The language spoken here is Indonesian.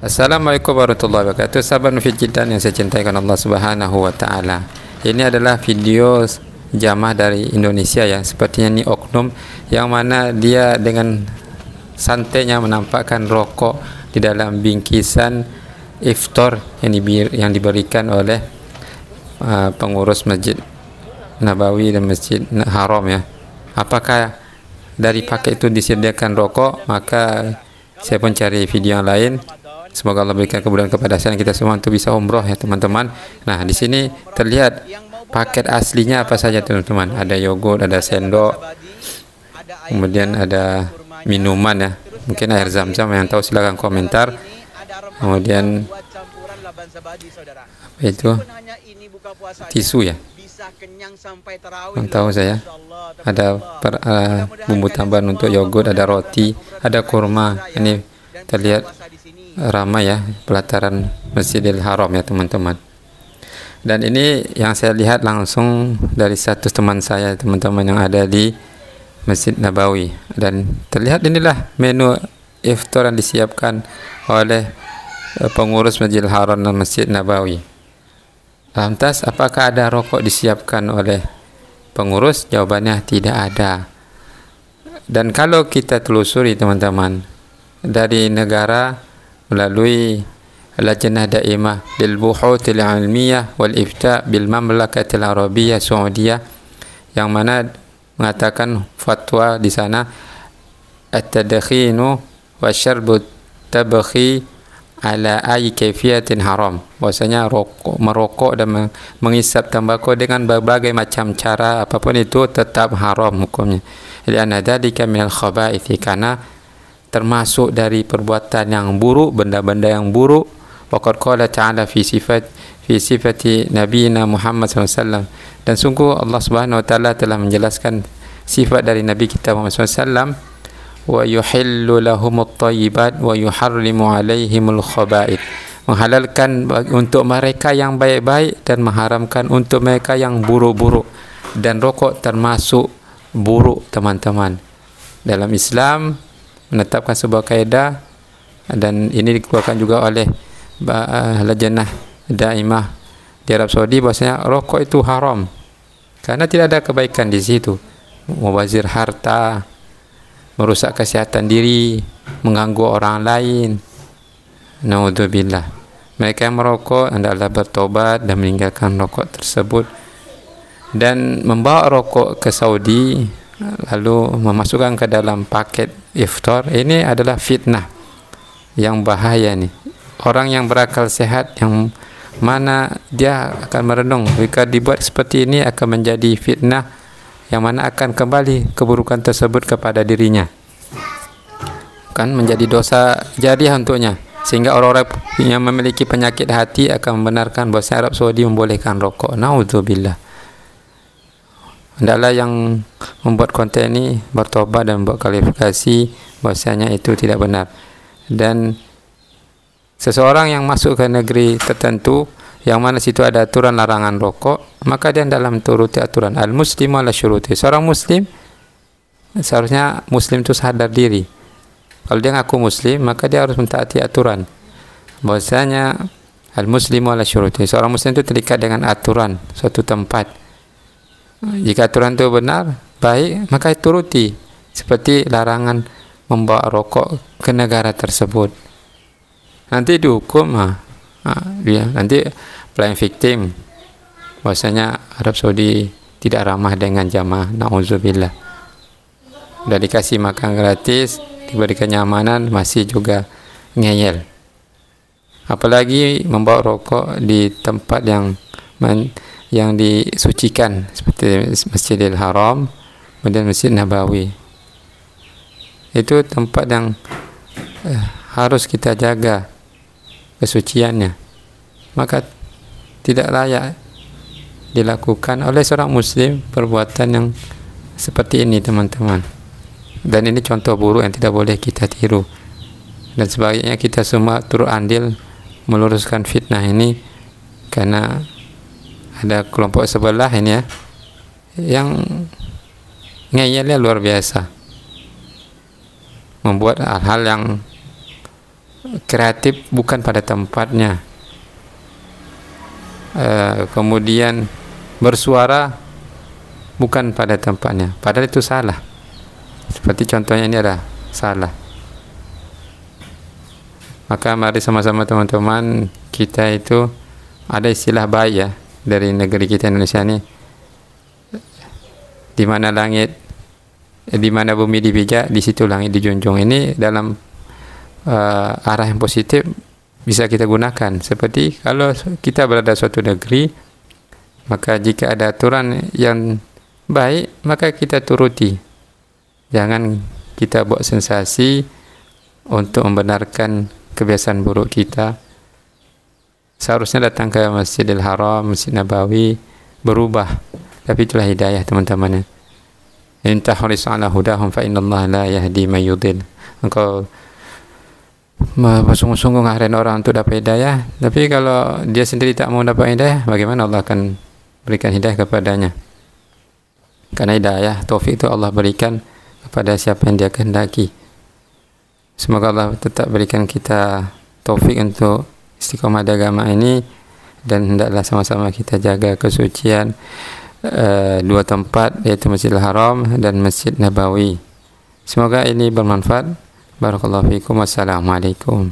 Assalamualaikum warahmatullahi wabarakatuh. Sahabat Mufijidan yang saya cintai karena Allah Subhanahu wa taala. Ini adalah video jamaah dari Indonesia ya. Sepertinya ini oknum yang mana dia dengan santainya menampakkan rokok di dalam bingkisan iftar yang diberikan oleh pengurus Masjid Nabawi dan Masjid Haram ya. Apakah dari paket itu disediakan rokok? Maka saya pun cari video yang lain. Semoga Allah berikan kemudahan kepada saya dan kita semua untuk bisa umroh ya teman-teman. Nah, di sini terlihat paket aslinya apa saja teman-teman. Ada yogurt, ada sendok, kemudian ada minuman ya. Mungkin air zam-zam, yang tahu silakan komentar. Kemudian apa itu? Tisu ya. Yang tahu saya. Ada bumbu tambahan untuk yogurt, ada roti, ada kurma. Ini terlihat ramai ya pelataran Masjidil Haram ya teman-teman. Dan ini yang saya lihat langsung dari satu teman saya teman-teman yang ada di Masjid Nabawi, dan terlihat inilah menu iftar yang disiapkan oleh pengurus Masjidil Haram dan Masjid Nabawi. Lantas apakah ada rokok disiapkan oleh pengurus? Jawabannya tidak ada. Dan kalau kita telusuri teman-teman, dari negara melalui Lajnah Daimah lil Buhuthil Ilmiyah wal Ifta bil Mamlakatil Arabiyyah Saudiyah, yang mana mengatakan fatwa di sana at-tadkhinu wa syarbu tabkhi ala ay kaifiyatin haram, bahwasanya merokok dan mengisap tembakau dengan berbagai macam cara apapun itu tetap haram hukumnya. Lianna dzalika minal khaba'ith, karena termasuk dari perbuatan yang buruk, benda-benda yang buruk. Waqad qala ta'ala fi sifati nabiyina Muhammad SAW, dan sungguh Allah Subhanahu wa taala telah menjelaskan sifat dari nabi kita Muhammad SAW, wa yuhillu lahumut thayyibat wa yuharrimu alaihimul khaba'ith, menghalalkan untuk mereka yang baik-baik dan mengharamkan untuk mereka yang buruk-buruk. Dan rokok termasuk buruk teman-teman. Dalam Islam menetapkan sebuah kaedah, dan ini dikeluarkan juga oleh Lajnah Daimah di Arab Saudi, bahwasanya rokok itu haram karena tidak ada kebaikan di situ. Mubazir harta, merusak kesehatan diri, mengganggu orang lain. Naudzubillah. Mereka yang merokok hendaklah bertobat dan meninggalkan rokok tersebut. Dan membawa rokok ke Saudi lalu memasukkan ke dalam paket iftar, ini adalah fitnah yang bahaya nih. Orang yang berakal sehat yang mana dia akan merenung, jika dibuat seperti ini akan menjadi fitnah yang mana akan kembali keburukan tersebut kepada dirinya, kan menjadi dosa jariah untuknya, sehingga orang-orang yang memiliki penyakit hati akan membenarkan bahawa Arab Saudi membolehkan rokok. Naudzubillah. Hendaklah yang membuat konten ini bertobat dan membuat klarifikasi bahwasanya itu tidak benar. Dan seseorang yang masuk ke negeri tertentu yang mana situ ada aturan larangan rokok, maka dia dalam turuti aturan. Al-muslimu ala syuruti. Seorang muslim seharusnya muslim itu sadar diri. Kalau dia ngaku muslim, maka dia harus mentaati aturan. Bahwasanya al-muslimu ala syuruti. Seorang muslim itu terikat dengan aturan suatu tempat. Jika aturan itu benar, baik, maka turuti. Seperti larangan membawa rokok ke negara tersebut. Nanti dihukum, nanti playing victim. Bahwasanya Arab Saudi tidak ramah dengan jamaah. Nauzubillah. Sudah dikasih makan gratis, diberi kenyamanan, masih juga ngeyel. Apalagi membawa rokok di tempat yang disucikan seperti Masjidil Haram dan Masjid Nabawi. Itu tempat yang harus kita jaga kesuciannya, maka tidak layak dilakukan oleh seorang muslim perbuatan yang seperti ini teman-teman. Dan ini contoh buruk yang tidak boleh kita tiru, dan sebaiknya kita semua turut andil meluruskan fitnah ini, karena ada kelompok sebelah ini ya yang ngeyelnya luar biasa, membuat hal-hal yang kreatif bukan pada tempatnya, kemudian bersuara bukan pada tempatnya, padahal itu salah. Seperti contohnya ini adalah salah. Maka mari sama-sama teman-teman, kita itu ada istilah baik ya dari negeri kita Indonesia ini, di mana langit, di mana bumi dipijak, di situ langit dijunjung. Ini dalam arah yang positif bisa kita gunakan. Seperti kalau kita berada suatu negeri, maka jika ada aturan yang baik, maka kita turuti. Jangan kita buat sensasi untuk membenarkan kebiasaan buruk kita. Seharusnya datang ke Masjidil Haram, Masjid Nabawi, berubah. Tapi itulah hidayah teman-teman. In tahris ala hudahum fa innallaha la yahdi man yudil. Engkau bersungguh-sungguh ngarahin orang untuk dapat hidayah, tapi kalau dia sendiri tak mau dapat hidayah, bagaimana Allah akan berikan hidayah kepadanya? Karena hidayah, taufik itu Allah berikan kepada siapa yang dia kehendaki. Semoga Allah tetap berikan kita taufik untuk istiqomah di agama ini, dan hendaklah sama-sama kita jaga kesucian dua tempat, yaitu Masjidil Haram dan Masjid Nabawi. Semoga ini bermanfaat. Barakallahu fiikum. Wassalamualaikum.